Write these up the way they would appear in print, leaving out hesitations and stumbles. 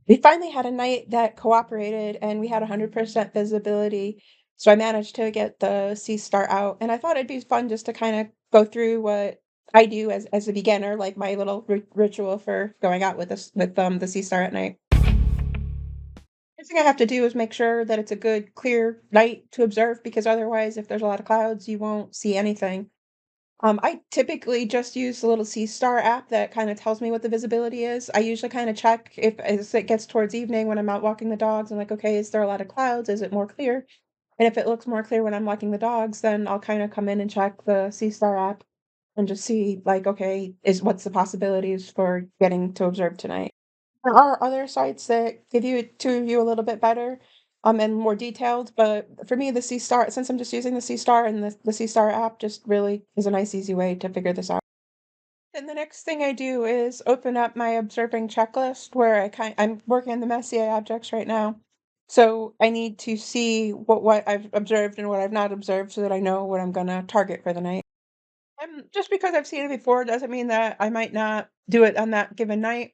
We finally had a night that cooperated and we had 100% visibility. So I managed to get the SeeStar out, and I thought it'd be fun just to kind of go through what I do as a beginner, like my little ritual for going out with this with the SeeStar at night. First thing I have to do is make sure that it's a good, clear night to observe because otherwise, if there's a lot of clouds, you won't see anything. I typically just use the little SeeStar app that kind of tells me what the visibility is. I usually kind of check if as it gets towards evening when I'm out walking the dogs. I'm like, okay, is there a lot of clouds? Is it more clear? And if it looks more clear when I'm walking the dogs, then I'll kind of come in and check the SeeStar app and just see like, okay, is what's the possibilities for getting to observe tonight? There are other sites that give you to you a little bit better, and more detailed, but for me, the SeaStar since I'm just using the SeaStar and the SeaStar app just really is a nice easy way to figure this out. And the next thing I do is open up my observing checklist where I'm working on the Messier objects right now. So I need to see what I've observed and what I've not observed so that I know what I'm gonna target for the night. Just because I've seen it before doesn't mean that I might not do it on that given night.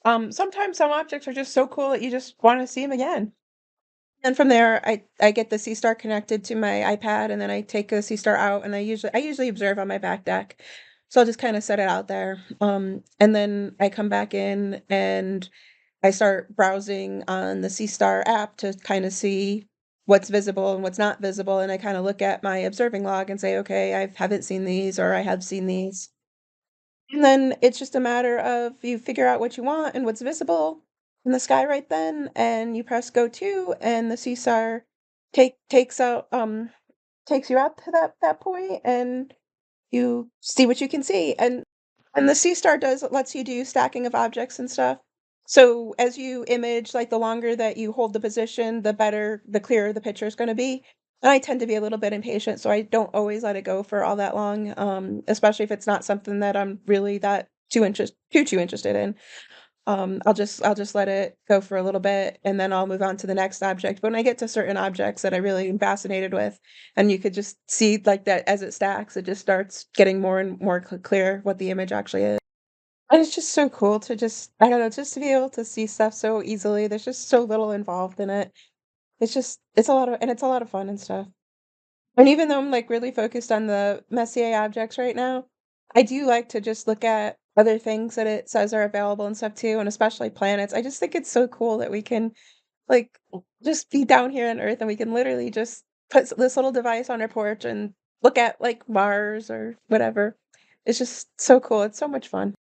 Sometimes some objects are just so cool that you just wanna see them again. And from there, I get the SeaStar connected to my iPad, and then I take the SeaStar out, and I usually observe on my back deck. So I'll just kinda set it out there, and then I come back in, and I start browsing on the SeaStar app to kinda see what's visible and what's not visible, and I kinda look at my observing log and say, "Okay, I haven't seen these," or "I have seen these." And then it's just a matter of you figure out what you want and what's visible in the sky right then, and you press go to, and the seesaw takes you out to that point, and you see what you can see. And the sea star does lets you do stacking of objects and stuff. So as you image, like the longer that you hold the position, the clearer the picture is gonna be. And I tend to be a little bit impatient, so I don't always let it go for all that long, especially if it's not something that I'm really that too interested in. I'll just let it go for a little bit, and then I'll move on to the next object. But when I get to certain objects that I really am fascinated with, and you could just see like that as it stacks, it just starts getting more and more clear what the image actually is. And it's just so cool to just I don't know, just to be able to see stuff so easily. There's just so little involved in it. It's a lot of and it's a lot of fun and stuff. And even though I'm, like, really focused on the Messier objects right now, I do like to just look at other things that it says are available and stuff too, and especially planets. I just think it's so cool that we can, like, just be down here on Earth and we can literally just put this little device on our porch and look at, like, Mars or whatever. It's just so cool. It's so much fun.